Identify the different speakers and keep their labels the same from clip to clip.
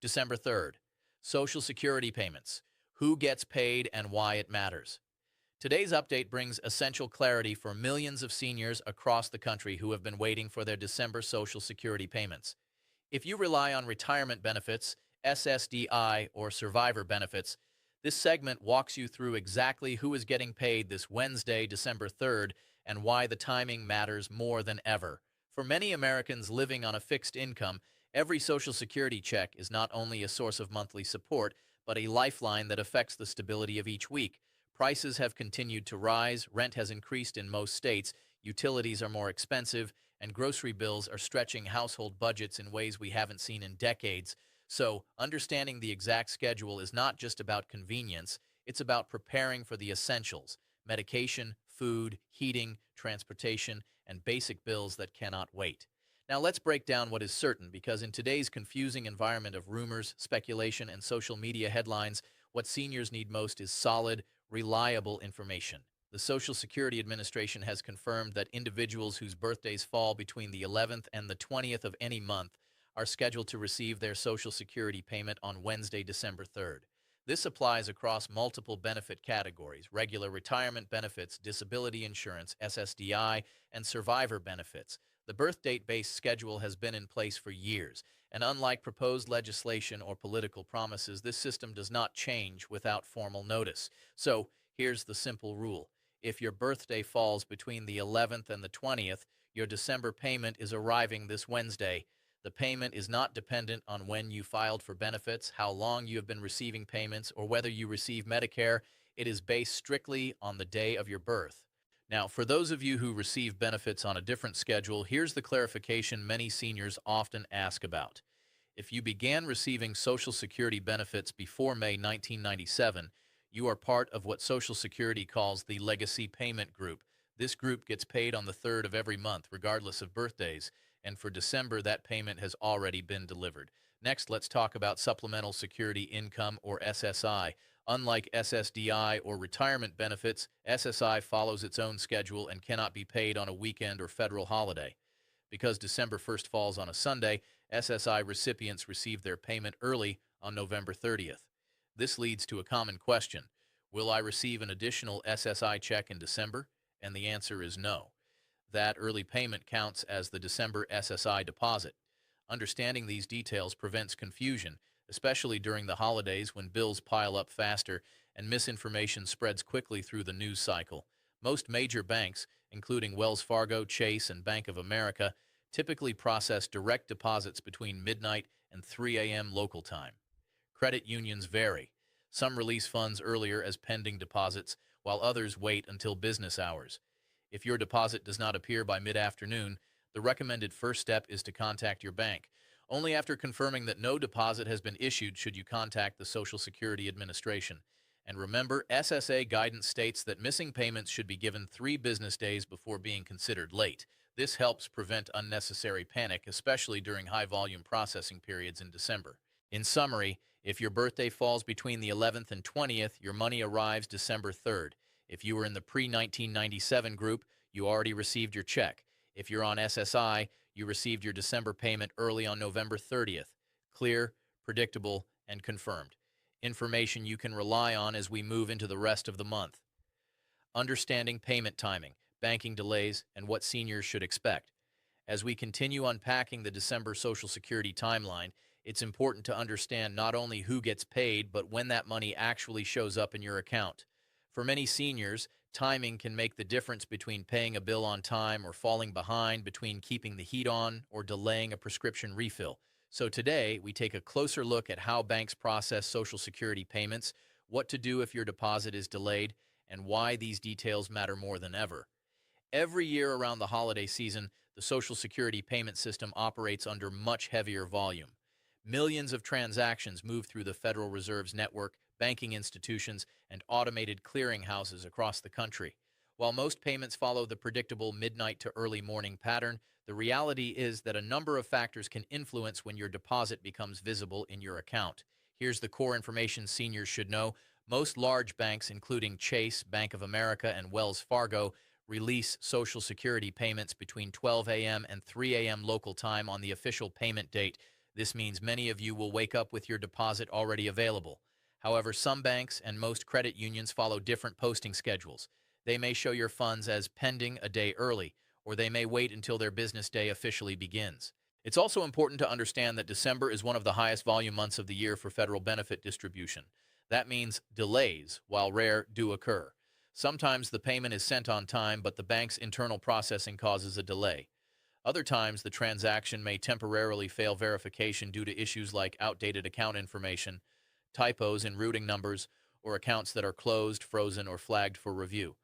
Speaker 1: December 3rd. Social Security payments. Who gets paid and why it matters. Today's update brings essential clarity for millions of seniors across the country who have been waiting for their December Social Security payments. If you rely on retirement benefits, SSDI, or survivor benefits, this segment walks you through exactly who is getting paid this Wednesday, December 3rd, and why the timing matters more than ever. For many Americans living on a fixed income, every Social Security check is not only a source of monthly support, but a lifeline that affects the stability of each week. Prices have continued to rise, rent has increased in most states, utilities are more expensive, and grocery bills are stretching household budgets in ways we haven't seen in decades. So, understanding the exact schedule is not just about convenience, it's about preparing for the essentials: medication, food, heating, transportation, and basic bills that cannot wait. Now, let's break down what is certain, because in today's confusing environment of rumors, speculation, and social media headlines, what seniors need most is solid, reliable information. The Social Security Administration has confirmed that individuals whose birthdays fall between the 11th and the 20th of any month are scheduled to receive their Social Security payment on Wednesday, December 3rd. This applies across multiple benefit categories: regular retirement benefits, disability insurance, SSDI, and survivor benefits. The birth date-based schedule has been in place for years, and unlike proposed legislation or political promises, this system does not change without formal notice. So, here's the simple rule. If your birthday falls between the 11th and the 20th, your December payment is arriving this Wednesday. The payment is not dependent on when you filed for benefits, how long you have been receiving payments, or whether you receive Medicare. It is based strictly on the day of your birth. Now, for those of you who receive benefits on a different schedule, here's the clarification many seniors often ask about. If you began receiving Social Security benefits before May 1997, you are part of what Social Security calls the Legacy Payment Group. This group gets paid on the 3rd of every month, regardless of birthdays, and for December, that payment has already been delivered. Next, let's talk about Supplemental Security Income, or SSI. Unlike SSDI or retirement benefits, SSI follows its own schedule and cannot be paid on a weekend or federal holiday. Because December 1st falls on a Sunday, SSI recipients receive their payment early on November 30th. This leads to a common question: will I receive an additional SSI check in December? And the answer is no. That early payment counts as the December SSI deposit. Understanding these details prevents confusion, especially during the holidays when bills pile up faster and misinformation spreads quickly through the news cycle. Most major banks, including Wells Fargo, Chase, and Bank of America, typically process direct deposits between midnight and 3 a.m. local time. Credit unions vary. Some release funds earlier as pending deposits, while others wait until business hours. If your deposit does not appear by mid-afternoon, the recommended first step is to contact your bank. Only after confirming that no deposit has been issued should you contact the Social Security Administration. And remember, SSA guidance states that missing payments should be given 3 business days before being considered late. This helps prevent unnecessary panic, especially during high-volume processing periods in December. In summary, if your birthday falls between the 11th and 20th, your money arrives December 3rd. If you were in the pre-1997 group, you already received your check. If you're on SSI, you received your December payment early on November 30th. Clear, predictable, and confirmed. Information you can rely on as we move into the rest of the month. Understanding payment timing, banking delays, and what seniors should expect. As we continue unpacking the December Social Security timeline, it's important to understand not only who gets paid, but when that money actually shows up in your account. For many seniors, timing can make the difference between paying a bill on time or falling behind, between keeping the heat on or delaying a prescription refill. So today, we take a closer look at how banks process Social Security payments, what to do if your deposit is delayed, and why these details matter more than ever. Every year around the holiday season, the Social Security payment system operates under much heavier volume. Millions of transactions move through the Federal Reserve's network, banking institutions, and automated clearinghouses across the country. While most payments follow the predictable midnight to early morning pattern, the reality is that a number of factors can influence when your deposit becomes visible in your account. Here's the core information seniors should know. Most large banks, including Chase, Bank of America, and Wells Fargo, release Social Security payments between 12 a.m. and 3 a.m. local time on the official payment date. This means many of you will wake up with your deposit already available. However, some banks and most credit unions follow different posting schedules. They may show your funds as pending a day early, or they may wait until their business day officially begins. It's also important to understand that December is one of the highest volume months of the year for federal benefit distribution. That means delays, while rare, do occur. Sometimes the payment is sent on time, but the bank's internal processing causes a delay. Other times, the transaction may temporarily fail verification due to issues like outdated account information, typos in routing numbers, or accounts that are closed, frozen, or flagged for review.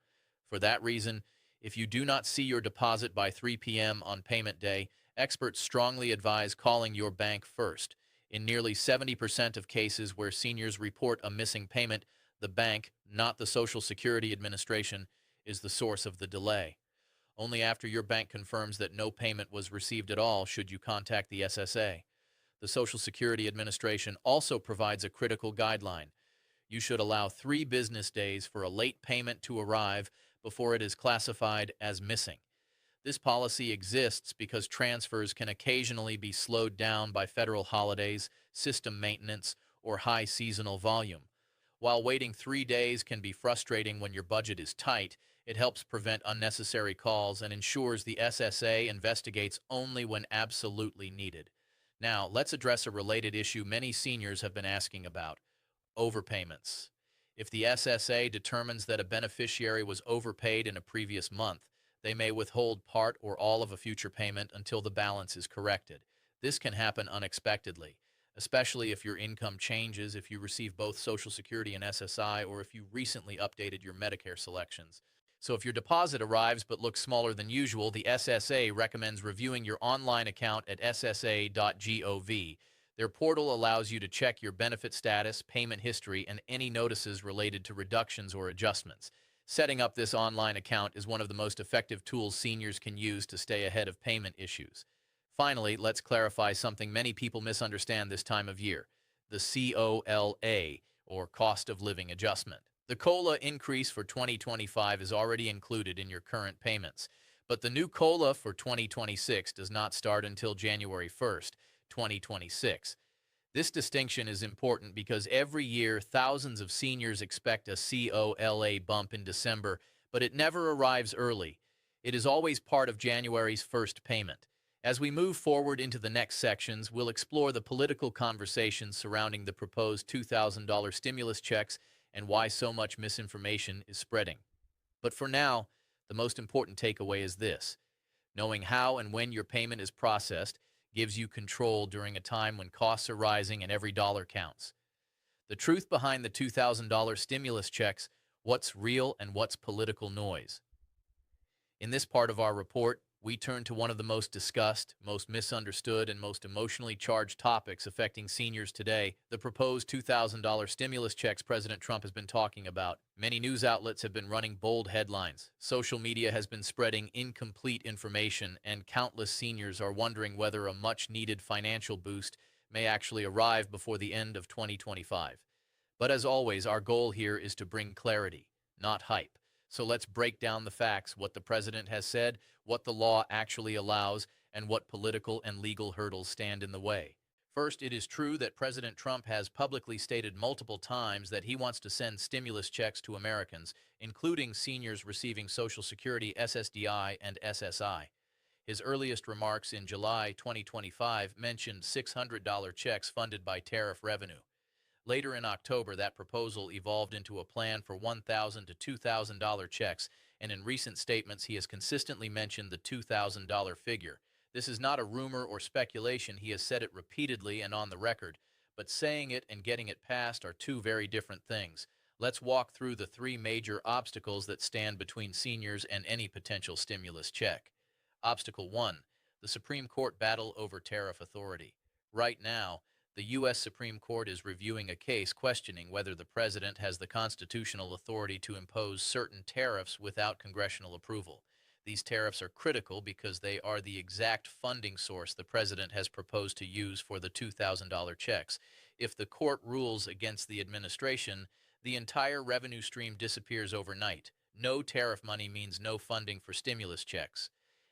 Speaker 1: For that reason, if you do not see your deposit by 3 p.m. on payment day, experts strongly advise calling your bank first. In nearly 70% of cases where seniors report a missing payment, the bank, not the Social Security Administration, is the source of the delay. Only after your bank confirms that no payment was received at all should you contact the SSA. The Social Security Administration also provides a critical guideline. You should allow 3 business days for a late payment to arrive before it is classified as missing. This policy exists because transfers can occasionally be slowed down by federal holidays, system maintenance, or high seasonal volume. While waiting 3 days can be frustrating when your budget is tight, it helps prevent unnecessary calls and ensures the SSA investigates only when absolutely needed. Now, let's address a related issue many seniors have been asking about: overpayments. If the SSA determines that a beneficiary was overpaid in a previous month, they may withhold part or all of a future payment until the balance is corrected. This can happen unexpectedly, especially if your income changes, if you receive both Social Security and SSI, or if you recently updated your Medicare selections. So if your deposit arrives but looks smaller than usual, the SSA recommends reviewing your online account at ssa.gov. Their portal allows you to check your benefit status, payment history, and any notices related to reductions or adjustments. Setting up this online account is one of the most effective tools seniors can use to stay ahead of payment issues. Finally, let's clarify something many people misunderstand this time of year: the COLA, or cost of living adjustment. The COLA increase for 2025 is already included in your current payments, but the new COLA for 2026 does not start until January 1st, 2026. This distinction is important because every year thousands of seniors expect a COLA bump in December, but it never arrives early. It is always part of January's first payment. As we move forward into the next sections, we'll explore the political conversations surrounding the proposed $2,000 stimulus checks and why so much misinformation is spreading. But for now, the most important takeaway is this: knowing how and when your payment is processed gives you control during a time when costs are rising and every dollar counts. The truth behind the $2,000 stimulus checks: what's real and what's political noise. In this part of our report, we turn to one of the most discussed, most misunderstood, and most emotionally charged topics affecting seniors today: the proposed $2,000 stimulus checks President Trump has been talking about. Many news outlets have been running bold headlines. Social media has been spreading incomplete information, and countless seniors are wondering whether a much-needed financial boost may actually arrive before the end of 2025. But as always, our goal here is to bring clarity, not hype. So let's break down the facts: what the president has said, what the law actually allows, and what political and legal hurdles stand in the way. First, it is true that President Trump has publicly stated multiple times that he wants to send stimulus checks to Americans, including seniors receiving Social Security, SSDI, and SSI. His earliest remarks in July 2025 mentioned $600 checks funded by tariff revenue. Later in October, that proposal evolved into a plan for $1,000 to $2,000 checks, and in recent statements he has consistently mentioned the $2,000 figure. This is not a rumor or speculation; he has said it repeatedly and on the record. But saying it and getting it passed are two very different things. Let's walk through the 3 major obstacles that stand between seniors and any potential stimulus check. Obstacle 1: the Supreme Court battle over tariff authority. Right now, the U.S. Supreme Court is reviewing a case questioning whether the president has the constitutional authority to impose certain tariffs without congressional approval. These tariffs are critical because they are the exact funding source the president has proposed to use for the $2,000 checks. If the court rules against the administration, the entire revenue stream disappears overnight. No tariff money means no funding for stimulus checks.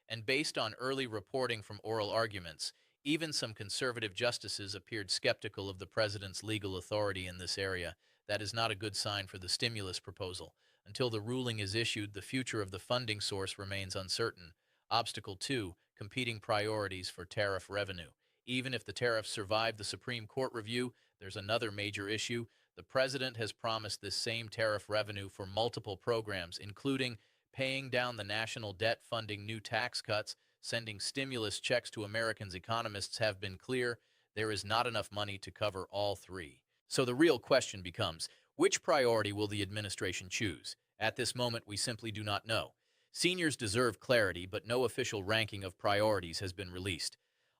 Speaker 1: And based on early reporting from oral arguments, Even some conservative justices appeared skeptical of the president's legal authority in this area. That is not a good sign for the stimulus proposal. Until the ruling is issued, the future of the funding source remains uncertain. Obstacle 2, competing priorities for tariff revenue. Even if the tariffs survive the Supreme Court review, there's another major issue. The president has promised this same tariff revenue for multiple programs, including paying down the national debt, funding new tax cuts, sending stimulus checks to Americans. Economists have been clear there is not enough money to cover all three. So the real question becomes, which priority will the administration choose? At this moment, we simply do not know. Seniors deserve clarity, but no official ranking of priorities has been released.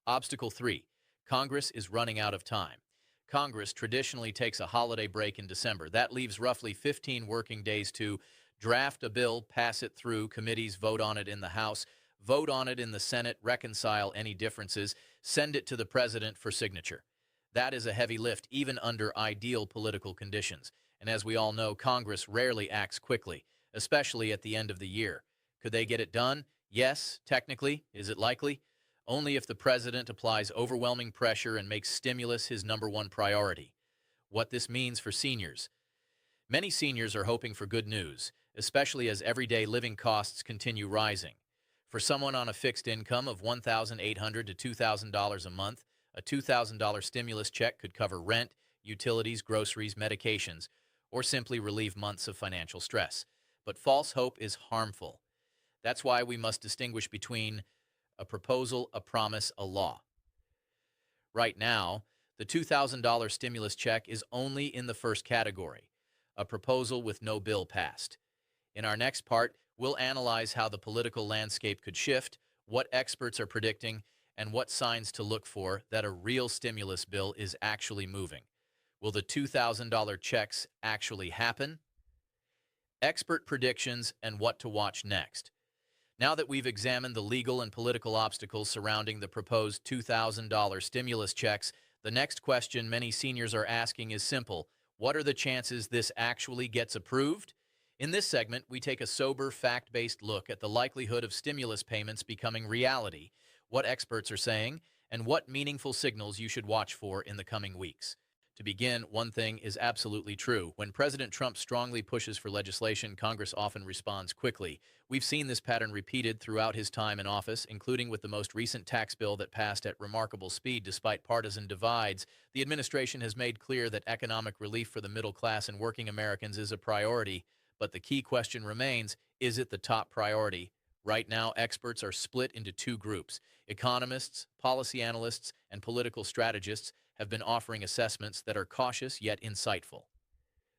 Speaker 1: Obstacle 3. Congress is running out of time. Congress traditionally takes a holiday break in December. That leaves roughly 15 working days to draft a bill, pass it through committees, vote on it in the House, vote on it in the Senate, reconcile any differences, send it to the president for signature. That is a heavy lift, even under ideal political conditions. And as we all know, Congress rarely acts quickly, especially at the end of the year. Could they get it done? Yes, technically. Is it likely? Only if the president applies overwhelming pressure and makes stimulus his #1 priority. What this means for seniors. Many seniors are hoping for good news, especially as everyday living costs continue rising. For someone on a fixed income of $1,800 to $2,000 a month, a $2,000 stimulus check could cover rent, utilities, groceries, medications, or simply relieve months of financial stress. But false hope is harmful. That's why we must distinguish between a proposal, a promise, a law. Right now, the $2,000 stimulus check is only in the first category, a proposal with no bill passed. In our next part, we'll analyze how the political landscape could shift, what experts are predicting, and what signs to look for that a real stimulus bill is actually moving. Will the $2,000 checks actually happen? Expert predictions and what to watch next. Now that we've examined the legal and political obstacles surrounding the proposed $2,000 stimulus checks, the next question many seniors are asking is simple. What are the chances this actually gets approved? In this segment, we take a sober, fact-based look at the likelihood of stimulus payments becoming reality, what experts are saying, and what meaningful signals you should watch for in the coming weeks. To begin, one thing is absolutely true. When President Trump strongly pushes for legislation, Congress often responds quickly. We've seen this pattern repeated throughout his time in office, including with the most recent tax bill that passed at remarkable speed despite partisan divides. The administration has made clear that economic relief for the middle class and working Americans is a priority. But the key question remains, is it the top priority? Right now, experts are split into two groups. Economists, policy analysts, and political strategists have been offering assessments that are cautious yet insightful.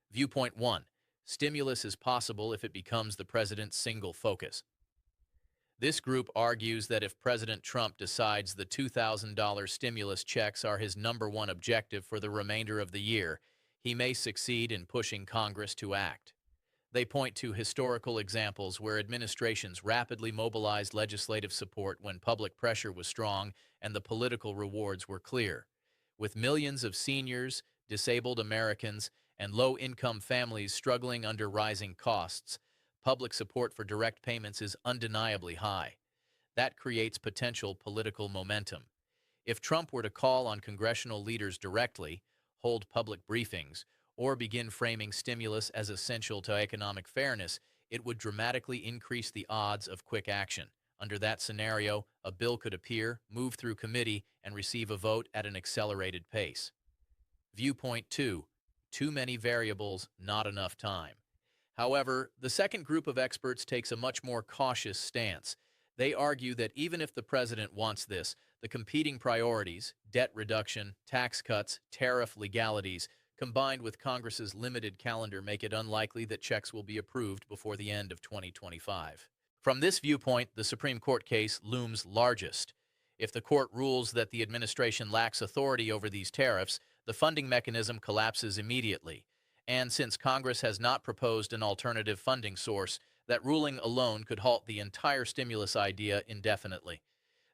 Speaker 1: Viewpoint 1. Stimulus is possible if it becomes the president's single focus. This group argues that if President Trump decides the $2,000 stimulus checks are his #1 objective for the remainder of the year, he may succeed in pushing Congress to act. They point to historical examples where administrations rapidly mobilized legislative support when public pressure was strong and the political rewards were clear. With millions of seniors, disabled Americans, and low-income families struggling under rising costs, public support for direct payments is undeniably high. That creates potential political momentum. If Trump were to call on congressional leaders directly, hold public briefings, or begin framing stimulus as essential to economic fairness, it would dramatically increase the odds of quick action. Under that scenario, a bill could appear, move through committee, and receive a vote at an accelerated pace. Viewpoint 2. Too many variables, not enough time. However, the second group of experts takes a much more cautious stance. They argue that even if the president wants this, the competing priorities, debt reduction, tax cuts, tariff legalities, combined with Congress's limited calendar, make it unlikely that checks will be approved before the end of 2025. From this viewpoint, the Supreme Court case looms largest. If the court rules that the administration lacks authority over these tariffs, the funding mechanism collapses immediately. And since Congress has not proposed an alternative funding source, that ruling alone could halt the entire stimulus idea indefinitely.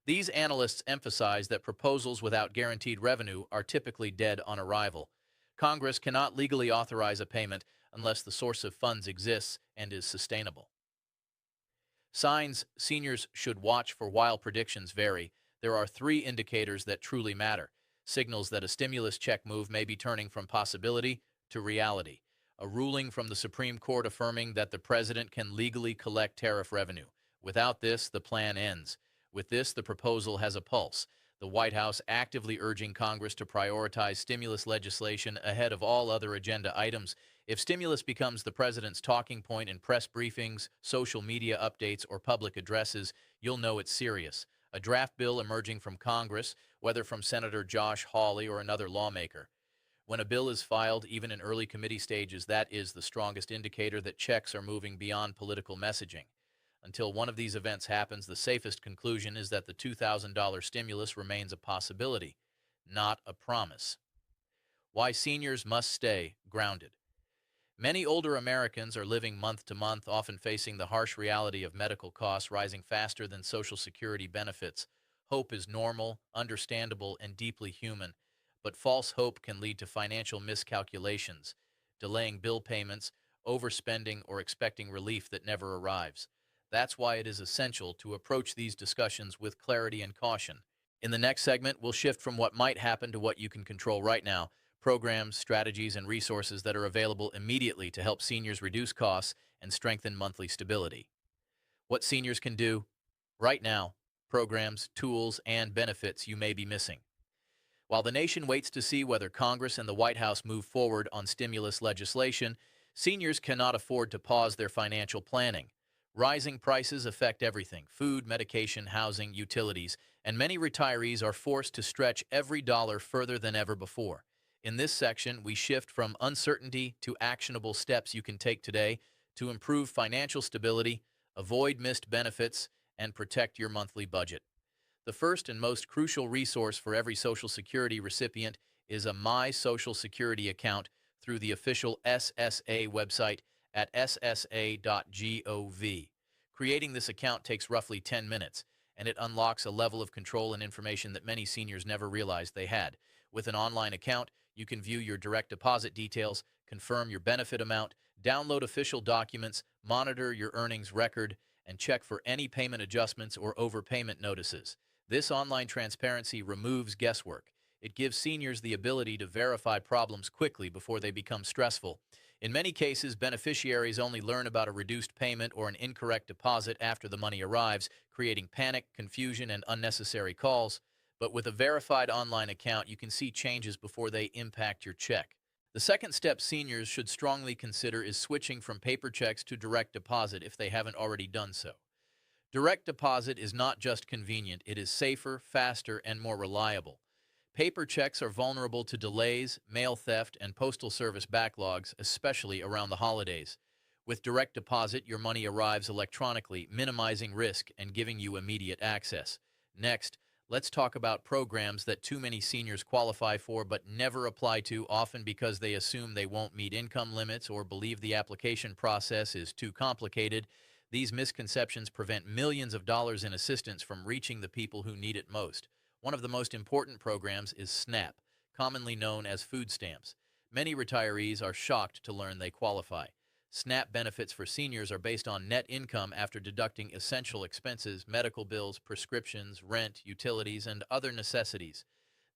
Speaker 1: These analysts emphasize that proposals without guaranteed revenue are typically dead on arrival. Congress cannot legally authorize a payment unless the source of funds exists and is sustainable. Signs seniors should watch for. While predictions vary, There are three indicators that truly matter, signals that a stimulus check move may be turning from possibility to reality. A ruling from the Supreme Court affirming that the president can legally collect tariff revenue. Without this, the plan ends. With this, the proposal has a pulse. The White House actively urging Congress to prioritize stimulus legislation ahead of all other agenda items. If stimulus becomes the president's talking point in press briefings, social media updates, or public addresses, you'll know it's serious. A draft bill emerging from Congress, whether from Senator Josh Hawley or another lawmaker. When a bill is filed, even in early committee stages, that is the strongest indicator that checks are moving beyond political messaging. Until one of these events happens, the safest conclusion is that the $2,000 stimulus remains a possibility, not a promise. Why seniors must stay grounded. Many older Americans are living month to month, often facing the harsh reality of medical costs rising faster than Social Security benefits. Hope is normal, understandable, and deeply human, but false hope can lead to financial miscalculations, delaying bill payments, overspending, or expecting relief that never arrives. That's why it is essential to approach these discussions with clarity and caution. In the next segment, we'll shift from what might happen to what you can control right now, programs, strategies, and resources that are available immediately to help seniors reduce costs and strengthen monthly stability. What seniors can do right now, programs, tools, and benefits you may be missing. While the nation waits to see whether Congress and the White House move forward on stimulus legislation, seniors cannot afford to pause their financial planning. Rising prices affect everything: food, medication, housing, utilities, and many retirees are forced to stretch every dollar further than ever before. In this section, we shift from uncertainty to actionable steps you can take today to improve financial stability, avoid missed benefits, and protect your monthly budget. The first and most crucial resource for every Social Security recipient is a My Social Security account through the official SSA website at ssa.gov. Creating this account takes roughly 10 minutes, and it unlocks a level of control and information that many seniors never realized they had. With an online account, you can view your direct deposit details, confirm your benefit amount, download official documents, monitor your earnings record, and check for any payment adjustments or overpayment notices. This online transparency removes guesswork. It gives seniors the ability to verify problems quickly before they become stressful. In many cases, beneficiaries only learn about a reduced payment or an incorrect deposit after the money arrives, creating panic, confusion, and unnecessary calls. But with a verified online account, you can see changes before they impact your check. The second step seniors should strongly consider is switching from paper checks to direct deposit if they haven't already done so. Direct deposit is not just convenient, it is safer, faster, and more reliable. Paper checks are vulnerable to delays, mail theft, and postal service backlogs, especially around the holidays. With direct deposit, your money arrives electronically, minimizing risk and giving you immediate access. Next, let's talk about programs that too many seniors qualify for but never apply to, often because they assume they won't meet income limits or believe the application process is too complicated. These misconceptions prevent millions of dollars in assistance from reaching the people who need it most. One of the most important programs is SNAP, commonly known as food stamps. Many retirees are shocked to learn they qualify. SNAP benefits for seniors are based on net income after deducting essential expenses, medical bills, prescriptions, rent, utilities, and other necessities.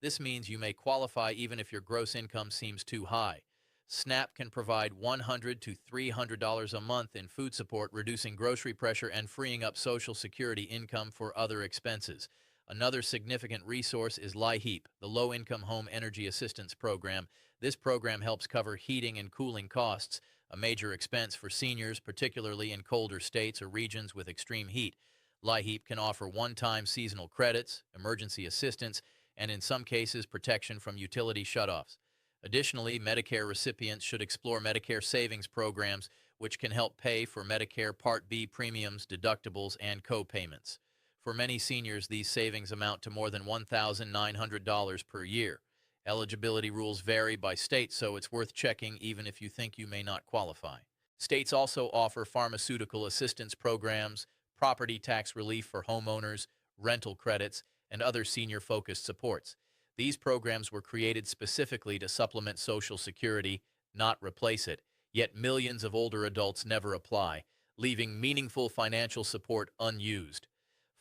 Speaker 1: This means you may qualify even if your gross income seems too high. SNAP can provide $100 to $300 a month in food support, reducing grocery pressure and freeing up Social Security income for other expenses. Another significant resource is LIHEAP, the Low Income Home Energy Assistance Program. This program helps cover heating and cooling costs, a major expense for seniors, particularly in colder states or regions with extreme heat. LIHEAP can offer one-time seasonal credits, emergency assistance, and in some cases protection from utility shutoffs. Additionally, Medicare recipients should explore Medicare savings programs, which can help pay for Medicare Part B premiums, deductibles, and co-payments. For many seniors, these savings amount to more than $1,900 per year. Eligibility rules vary by state, so it's worth checking even if you think you may not qualify. States also offer pharmaceutical assistance programs, property tax relief for homeowners, rental credits, and other senior-focused supports. These programs were created specifically to supplement Social Security, not replace it, yet millions of older adults never apply, leaving meaningful financial support unused.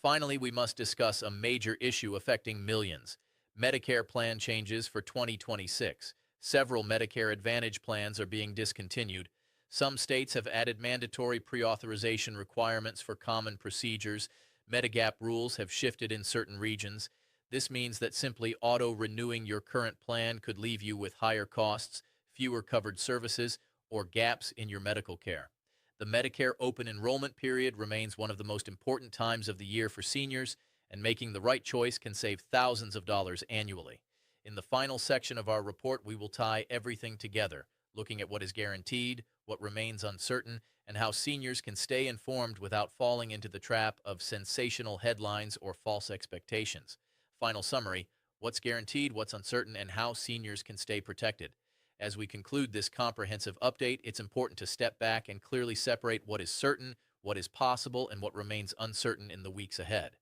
Speaker 1: Finally, we must discuss a major issue affecting millions: Medicare plan changes for 2026. Several Medicare Advantage plans are being discontinued. Some states have added mandatory pre-authorization requirements for common procedures. Medigap rules have shifted in certain regions. This means that simply auto-renewing your current plan could leave you with higher costs, fewer covered services, or gaps in your medical care. The Medicare open enrollment period remains one of the most important times of the year for seniors, and making the right choice can save thousands of dollars annually. In the final section of our report, we will tie everything together, looking at what is guaranteed, what remains uncertain, and how seniors can stay informed without falling into the trap of sensational headlines or false expectations. Final summary: what's guaranteed, what's uncertain, and how seniors can stay protected. As we conclude this comprehensive update, it's important to step back and clearly separate what is certain, what is possible, and what remains uncertain in the weeks ahead.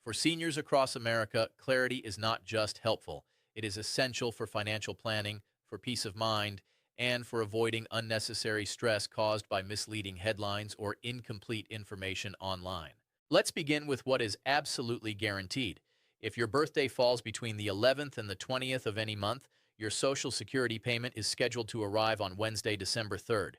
Speaker 1: For seniors across America, clarity is not just helpful. It is essential for financial planning, for peace of mind, and for avoiding unnecessary stress caused by misleading headlines or incomplete information online. Let's begin with what is absolutely guaranteed. If your birthday falls between the 11th and the 20th of any month, your Social Security payment is scheduled to arrive on Wednesday, December 3rd.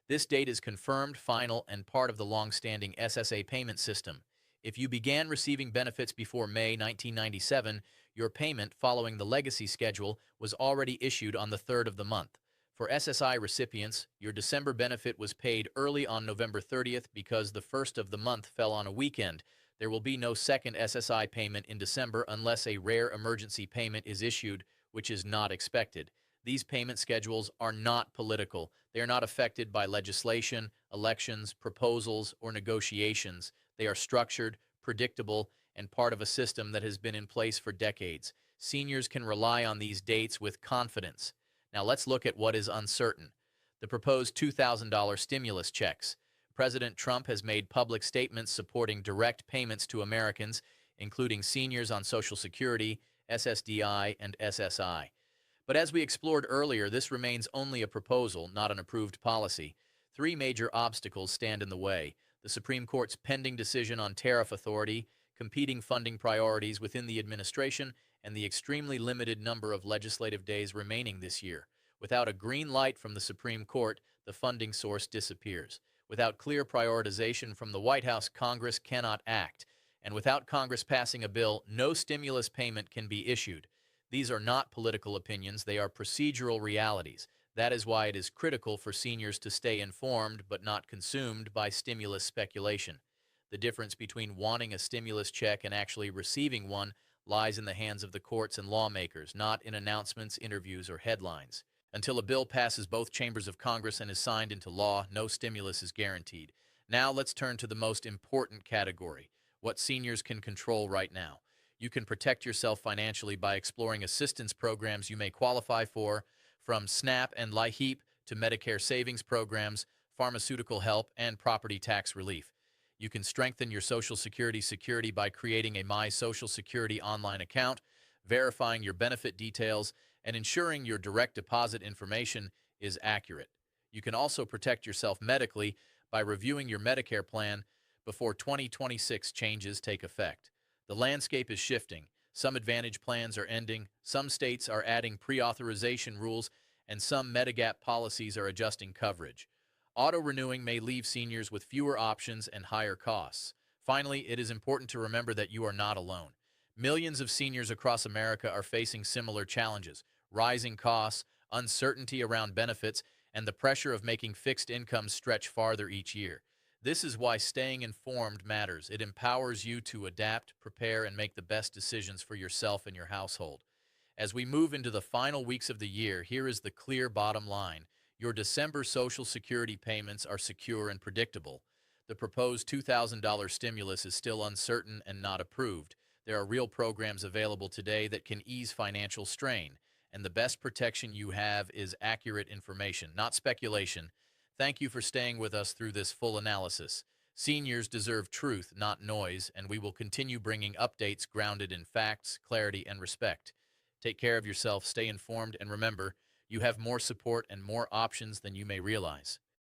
Speaker 1: This date is confirmed, final, and part of the long-standing SSA payment system. If you began receiving benefits before May 1997, your payment, following the legacy schedule, was already issued on the 3rd of the month. For SSI recipients, your December benefit was paid early on November 30th because the 1st of the month fell on a weekend. There will be no second SSI payment in December unless a rare emergency payment is issued, which is not expected. These payment schedules are not political. They are not affected by legislation, elections, proposals, or negotiations. They are structured, predictable, and part of a system that has been in place for decades. Seniors can rely on these dates with confidence. Now let's look at what is uncertain. The proposed $2,000 stimulus checks. President Trump has made public statements supporting direct payments to Americans, including seniors on Social Security, SSDI, and SSI. But as we explored earlier, this remains only a proposal, not an approved policy. Three major obstacles stand in the way: the Supreme Court's pending decision on tariff authority, competing funding priorities within the administration, and the extremely limited number of legislative days remaining this year. Without a green light from the Supreme Court, the funding source disappears. Without clear prioritization from the White House, Congress cannot act. And without Congress passing a bill, no stimulus payment can be issued. These are not political opinions, they are procedural realities. That is why it is critical for seniors to stay informed but not consumed by stimulus speculation. The difference between wanting a stimulus check and actually receiving one lies in the hands of the courts and lawmakers, not in announcements, interviews, or headlines. Until a bill passes both chambers of Congress and is signed into law, no stimulus is guaranteed. Now let's turn to the most important category: what seniors can control right now. You can protect yourself financially by exploring assistance programs you may qualify for, from SNAP and LIHEAP to Medicare savings programs, pharmaceutical help, and property tax relief. You can strengthen your Social Security security by creating a MySSA online account, verifying your benefit details, and ensuring your direct deposit information is accurate. You can also protect yourself medically by reviewing your Medicare plan before 2026 changes take effect. The landscape is shifting. Some Advantage plans are ending, some states are adding pre-authorization rules, and some Medigap policies are adjusting coverage. Auto-renewing may leave seniors with fewer options and higher costs. Finally, it is important to remember that you are not alone. Millions of seniors across America are facing similar challenges: rising costs, uncertainty around benefits, and the pressure of making fixed incomes stretch farther each year. This is why staying informed matters. It empowers you to adapt, prepare, and make the best decisions for yourself and your household. As we move into the final weeks of the year, here is the clear bottom line: your December Social Security payments are secure and predictable. The proposed $2,000 stimulus is still uncertain and not approved. There are real programs available today that can ease financial strain, and the best protection you have is accurate information, not speculation. Thank you for staying with us through this full analysis. Seniors deserve truth, not noise, and we will continue bringing updates grounded in facts, clarity, and respect. Take care of yourself, stay informed, and remember, you have more support and more options than you may realize.